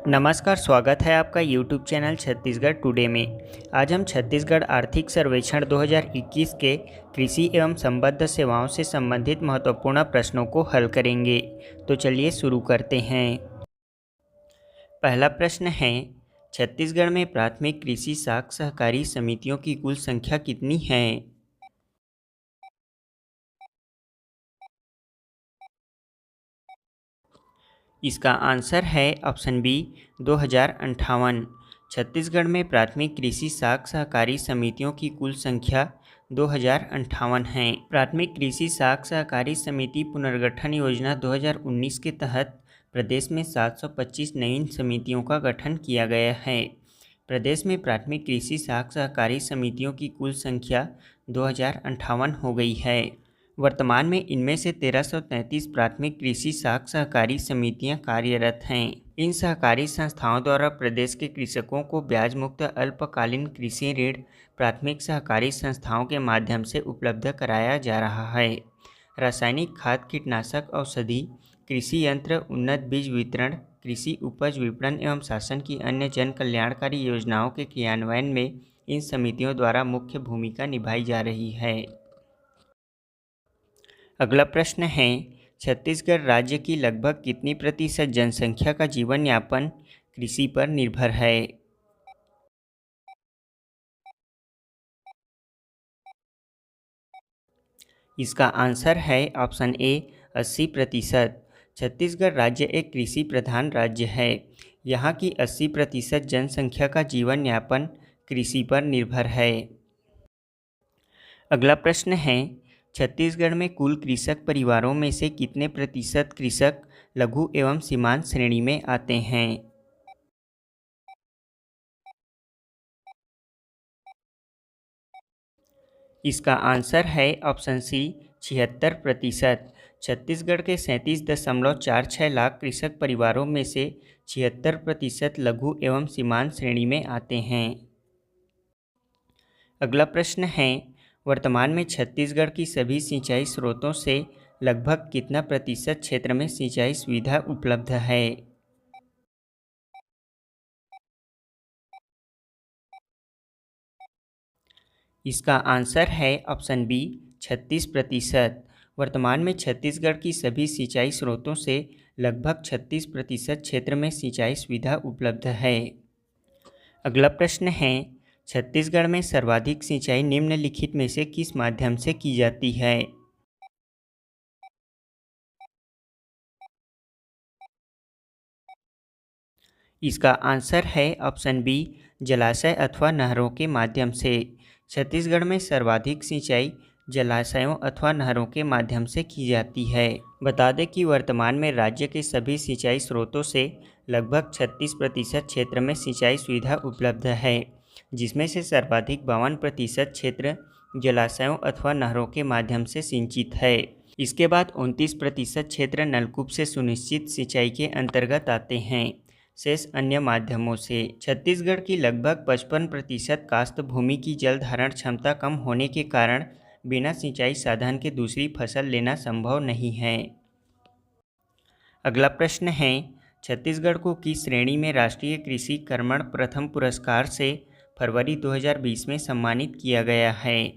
नमस्कार, स्वागत है आपका YouTube चैनल छत्तीसगढ़ टुडे में। आज हम छत्तीसगढ़ आर्थिक सर्वेक्षण 2021 के कृषि एवं संबद्ध सेवाओं से संबंधित महत्वपूर्ण प्रश्नों को हल करेंगे। तो चलिए शुरू करते हैं। पहला प्रश्न है, छत्तीसगढ़ में प्राथमिक कृषि साख सहकारी समितियों की कुल संख्या कितनी है? इसका आंसर है ऑप्शन बी 2058। छत्तीसगढ़ में प्राथमिक कृषि साख सहकारी समितियों की कुल संख्या 2058 है। प्राथमिक कृषि साख सहकारी समिति पुनर्गठन योजना 2019 के तहत प्रदेश में 725 नई समितियों का गठन किया गया है। प्रदेश में प्राथमिक कृषि साख सहकारी समितियों की कुल संख्या 2058 हो गई है। वर्तमान में इनमें से 1333 प्राथमिक कृषि साख सहकारी समितियां कार्यरत हैं। इन सहकारी संस्थाओं द्वारा प्रदेश के कृषकों को ब्याज मुक्त अल्पकालीन कृषि ऋण प्राथमिक सहकारी संस्थाओं के माध्यम से उपलब्ध कराया जा रहा है। रासायनिक खाद, कीटनाशक, औषधि, कृषि यंत्र, उन्नत बीज वितरण, कृषि उपज विपणन एवं शासन की अन्य जन कल्याणकारी योजनाओं के क्रियान्वयन में इन समितियों द्वारा मुख्य भूमिका निभाई जा रही है। अगला प्रश्न है, छत्तीसगढ़ राज्य की लगभग कितनी प्रतिशत जनसंख्या का जीवन यापन कृषि पर निर्भर है? इसका आंसर है ऑप्शन ए 80%। छत्तीसगढ़ राज्य एक कृषि प्रधान राज्य है। यहाँ की 80% जनसंख्या का जीवन यापन कृषि पर निर्भर है। अगला प्रश्न है, छत्तीसगढ़ में कुल कृषक परिवारों में से कितने प्रतिशत कृषक लघु एवं सीमांत श्रेणी में आते हैं? इसका आंसर है ऑप्शन सी 76%। छत्तीसगढ़ के 37.46 लाख कृषक परिवारों में से 76% लघु एवं सीमांत श्रेणी में आते हैं। अगला प्रश्न है, वर्तमान में छत्तीसगढ़ की सभी सिंचाई स्रोतों से लगभग कितना प्रतिशत क्षेत्र में सिंचाई सुविधा उपलब्ध है? इसका आंसर है ऑप्शन बी 36%। वर्तमान में छत्तीसगढ़ की सभी सिंचाई स्रोतों से लगभग 36% क्षेत्र में सिंचाई सुविधा उपलब्ध है। अगला प्रश्न है, छत्तीसगढ़ में सर्वाधिक सिंचाई निम्नलिखित में से किस माध्यम से की जाती है? इसका आंसर है ऑप्शन बी जलाशय अथवा नहरों के माध्यम से। छत्तीसगढ़ में सर्वाधिक सिंचाई जलाशयों अथवा नहरों के माध्यम से की जाती है। बता दें कि वर्तमान में राज्य के सभी सिंचाई स्रोतों से लगभग 36% क्षेत्र में सिंचाई सुविधा उपलब्ध है, जिसमें से सर्वाधिक 52% क्षेत्र जलाशयों अथवा नहरों के माध्यम से सिंचित है। इसके बाद 29% क्षेत्र नलकूप से सुनिश्चित सिंचाई के अंतर्गत आते हैं। शेष अन्य माध्यमों से। छत्तीसगढ़ की लगभग 55% कास्त भूमि की जल धारण क्षमता कम होने के कारण बिना सिंचाई साधन के दूसरी फसल लेना संभव नहीं है। अगला प्रश्न है, छत्तीसगढ़ को किस श्रेणी में राष्ट्रीय कृषि कर्मण प्रथम पुरस्कार से फरवरी 2020 में सम्मानित किया गया है?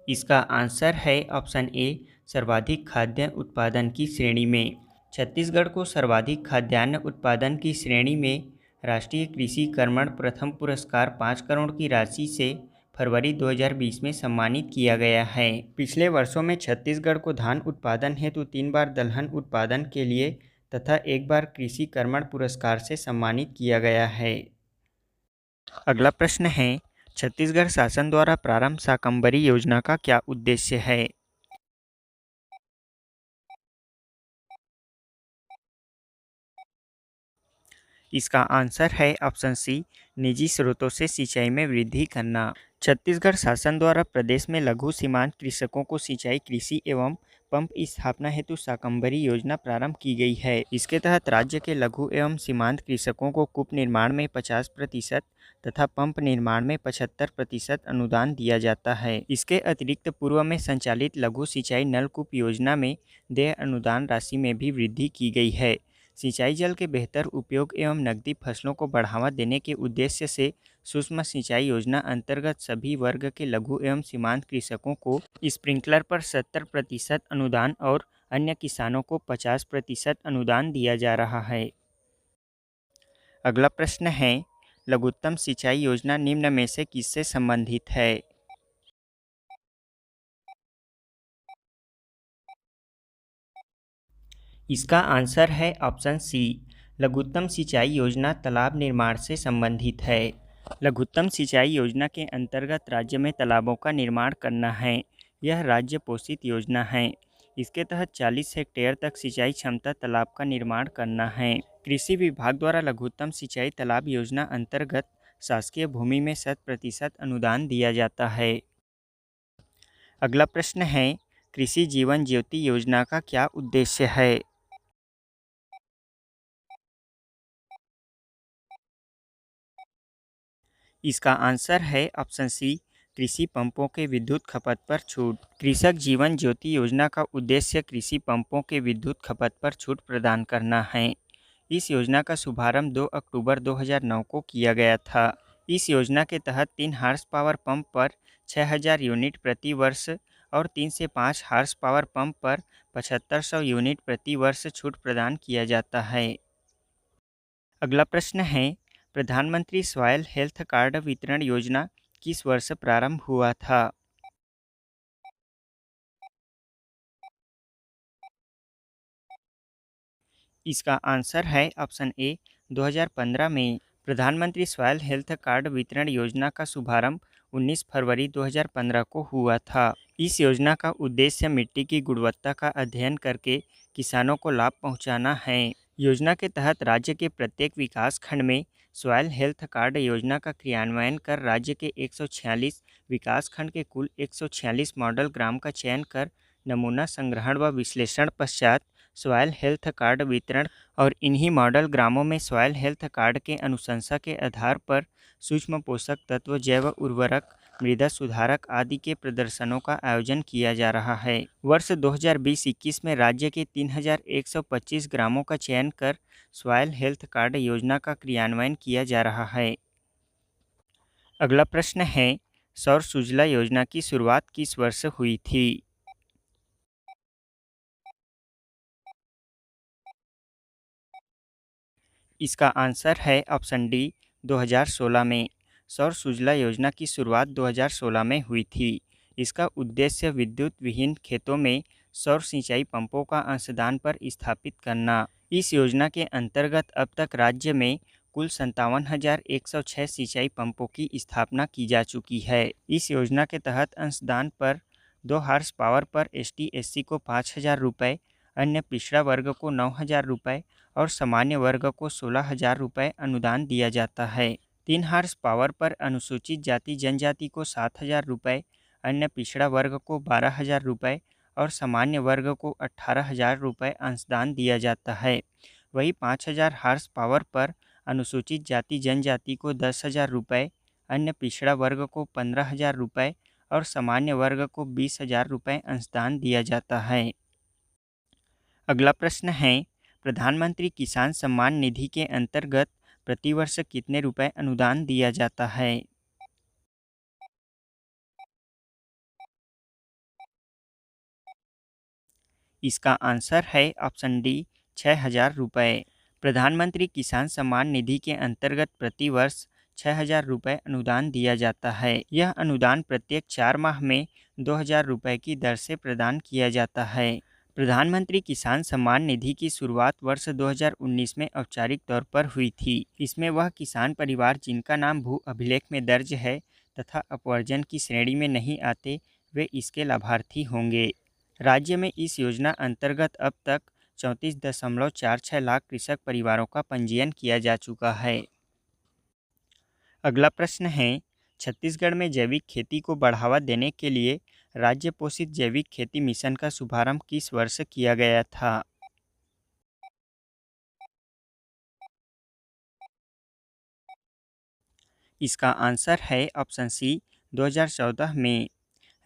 इसका आंसर है ऑप्शन ए सर्वाधिक खाद्य उत्पादन की श्रेणी में। छत्तीसगढ़ को सर्वाधिक खाद्यान्न उत्पादन की श्रेणी में राष्ट्रीय कृषि कर्मण प्रथम पुरस्कार 5 करोड़ की राशि से फरवरी 2020 में सम्मानित किया गया है। पिछले वर्षों में छत्तीसगढ़ को धान उत्पादन हेतु 3 बार दलहन उत्पादन के लिए तथा 1 बार कृषि कर्मण पुरस्कार से सम्मानित किया गया है। अगला प्रश्न है, छत्तीसगढ़ शासन द्वारा प्रारंभ शाकंभरी योजना का क्या उद्देश्य है? इसका आंसर है ऑप्शन सी निजी स्रोतों से सिंचाई में वृद्धि करना। छत्तीसगढ़ शासन द्वारा प्रदेश में लघु सीमांत कृषकों को सिंचाई कृषि एवं पंप स्थापना हेतु शाकंभरी योजना प्रारंभ की गई है। इसके तहत राज्य के लघु एवं सीमांत कृषकों को कूप निर्माण में 50% तथा पंप निर्माण में 75% अनुदान दिया जाता है। इसके अतिरिक्त पूर्व में संचालित लघु सिंचाई नलकूप योजना में देय अनुदान राशि में भी वृद्धि की गई है। सिंचाई जल के बेहतर उपयोग एवं नकदी फसलों को बढ़ावा देने के उद्देश्य से सूक्ष्म सिंचाई योजना अंतर्गत सभी वर्ग के लघु एवं सीमांत कृषकों को स्प्रिंकलर पर 70% अनुदान और अन्य किसानों को 50% अनुदान दिया जा रहा है। अगला प्रश्न है, लघुत्तम सिंचाई योजना निम्न में से किससे संबंधित है? इसका आंसर है ऑप्शन सी। लघुत्तम सिंचाई योजना तालाब निर्माण से संबंधित है। लघुत्तम सिंचाई योजना के अंतर्गत राज्य में तालाबों का निर्माण करना है। यह राज्य पोषित योजना है। इसके तहत 40 हेक्टेयर तक सिंचाई क्षमता तालाब का निर्माण करना है। कृषि विभाग द्वारा लघुत्तम सिंचाई तालाब योजना अंतर्गत शासकीय भूमि में 100% अनुदान दिया जाता है। अगला प्रश्न है, कृषि जीवन ज्योति योजना का क्या उद्देश्य है? इसका आंसर है ऑप्शन सी। कृषि पंपों के विद्युत खपत पर छूट। कृषक जीवन ज्योति योजना का उद्देश्य कृषि पंपों के विद्युत खपत पर छूट प्रदान करना है। इस योजना का शुभारंभ 2 अक्टूबर 2009 को किया गया था। इस योजना के तहत 3 हार्स पावर पंप पर 6000 यूनिट प्रति वर्ष और 3 से 5 हार्स पावर पंप पर 7500 यूनिट प्रति वर्ष छूट प्रदान किया जाता है। अगला प्रश्न है, प्रधानमंत्री सॉइल हेल्थ कार्ड वितरण योजना किस वर्ष प्रारंभ हुआ था? इसका आंसर है ऑप्शन ए। 2015 में प्रधानमंत्री सॉइल हेल्थ कार्ड वितरण योजना का शुभारंभ 19 फरवरी 2015 को हुआ था। इस योजना का उद्देश्य मिट्टी की गुणवत्ता का अध्ययन करके किसानों को लाभ पहुंचाना है। योजना के तहत राज्य के प्रत्येक विकास खंड में सॉइल हेल्थ कार्ड योजना का क्रियान्वयन कर राज्य के 146 विकास खंड के कुल 146 मॉडल ग्राम का चयन कर नमूना संग्रहण व विश्लेषण पश्चात सॉइल हेल्थ कार्ड वितरण और इन्हीं मॉडल ग्रामों में सॉइल हेल्थ कार्ड के अनुशंसा के आधार पर सूक्ष्म पोषक तत्व, जैव उर्वरक, मृदा सुधारक आदि के प्रदर्शनों का आयोजन किया जा रहा है। वर्ष 2020-21 में राज्य के 3125 ग्रामों का चयन कर सॉइल हेल्थ कार्ड योजना का क्रियान्वयन किया जा रहा है। अगला प्रश्न है, सौर सुजला योजना की शुरुआत किस वर्ष हुई थी? इसका आंसर है ऑप्शन डी। 2016 में। सौर सुजला योजना की शुरुआत 2016 में हुई थी। इसका उद्देश्य विद्युत विहीन खेतों में सौर सिंचाई पंपों का अंशदान पर स्थापित करना। इस योजना के अंतर्गत अब तक राज्य में कुल 57,106 सिंचाई पंपों की स्थापना की जा चुकी है। इस योजना के तहत अंशदान पर 2 हार्स पावर पर ST/SC को 5,000 रुपये, अन्य पिछड़ा वर्ग को 9,000 रुपये और सामान्य वर्ग को 16,000 रुपये अनुदान दिया जाता है। 3 हार्स पावर पर अनुसूचित जाति जनजाति को 7,000 रुपये, अन्य पिछड़ा वर्ग को 12,000 रुपये और सामान्य वर्ग को 18,000 रुपये अंशदान दिया जाता है। वहीं 5,000 हार्स पावर पर अनुसूचित जाति जनजाति को 10,000 रुपये, अन्य पिछड़ा वर्ग को 15,000 रुपये और सामान्य वर्ग को 20,000 रुपये अंशदान दिया जाता है। अगला प्रश्न है, प्रधानमंत्री किसान सम्मान निधि के अंतर्गत प्रतिवर्ष कितने रुपए अनुदान दिया जाता है? इसका आंसर है ऑप्शन डी। 6,000 रुपये। प्रधानमंत्री किसान सम्मान निधि के अंतर्गत प्रतिवर्ष 6,000 रुपये अनुदान दिया जाता है। यह अनुदान प्रत्येक 4 माह में 2,000 रुपये की दर से प्रदान किया जाता है। प्रधानमंत्री किसान सम्मान निधि की शुरुआत वर्ष 2019 में औपचारिक तौर पर हुई थी। इसमें वह किसान परिवार जिनका नाम भू अभिलेख में दर्ज है तथा अपवर्जन की श्रेणी में नहीं आते, वे इसके लाभार्थी होंगे। राज्य में इस योजना अंतर्गत अब तक 34.46 लाख कृषक परिवारों का पंजीयन किया जा चुका है। अगला प्रश्न है, छत्तीसगढ़ में जैविक खेती को बढ़ावा देने के लिए राज्य पोषित जैविक खेती मिशन का शुभारंभ किस वर्ष किया गया था? इसका आंसर है ऑप्शन सी 2014 में।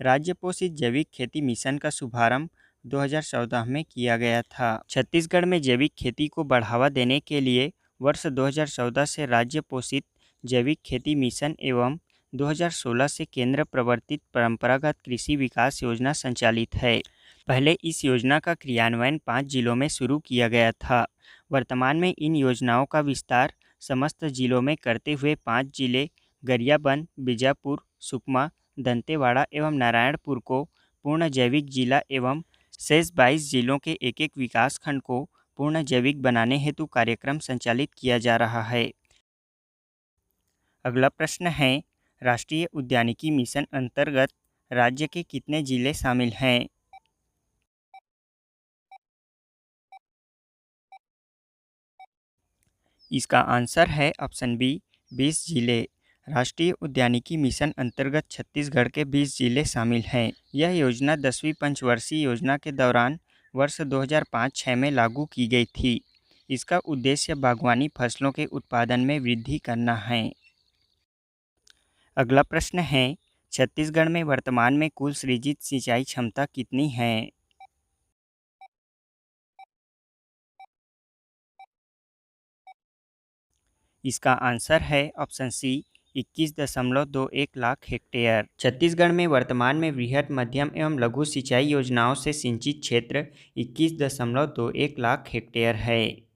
राज्य पोषित जैविक खेती मिशन का शुभारंभ 2014 में किया गया था। छत्तीसगढ़ में जैविक खेती को बढ़ावा देने के लिए वर्ष 2014 से राज्य पोषित जैविक खेती मिशन एवं 2016 से केंद्र प्रवर्तित परंपरागत कृषि विकास योजना संचालित है। पहले इस योजना का क्रियान्वयन 5 जिलों में शुरू किया गया था। वर्तमान में इन योजनाओं का विस्तार समस्त जिलों में करते हुए 5 जिले गरियाबंद, बीजापुर, सुकमा, दंतेवाड़ा एवं नारायणपुर को पूर्ण जैविक जिला एवं शेष 22 जिलों के एक एक विकास खंड को पूर्ण जैविक बनाने हेतु कार्यक्रम संचालित किया जा रहा है। अगला प्रश्न है, राष्ट्रीय उद्यानिकी मिशन अंतर्गत राज्य के कितने जिले शामिल हैं? इसका आंसर है ऑप्शन बी 20 जिले। राष्ट्रीय उद्यानिकी मिशन अंतर्गत छत्तीसगढ़ के 20 जिले शामिल हैं। यह योजना 10वीं पंचवर्षीय योजना के दौरान वर्ष 2005-06 में लागू की गई थी। इसका उद्देश्य बागवानी फसलों के उत्पादन में वृद्धि करना है। अगला प्रश्न है, छत्तीसगढ़ में वर्तमान में कुल सृजित सिंचाई क्षमता कितनी है? इसका आंसर है option c 21.21 lakh hectare. Chhattisgarh में वर्तमान में वृहद मध्यम एवं लघु सिंचाई योजनाओं से सिंचित क्षेत्र 21.21 लाख हेक्टेयर है।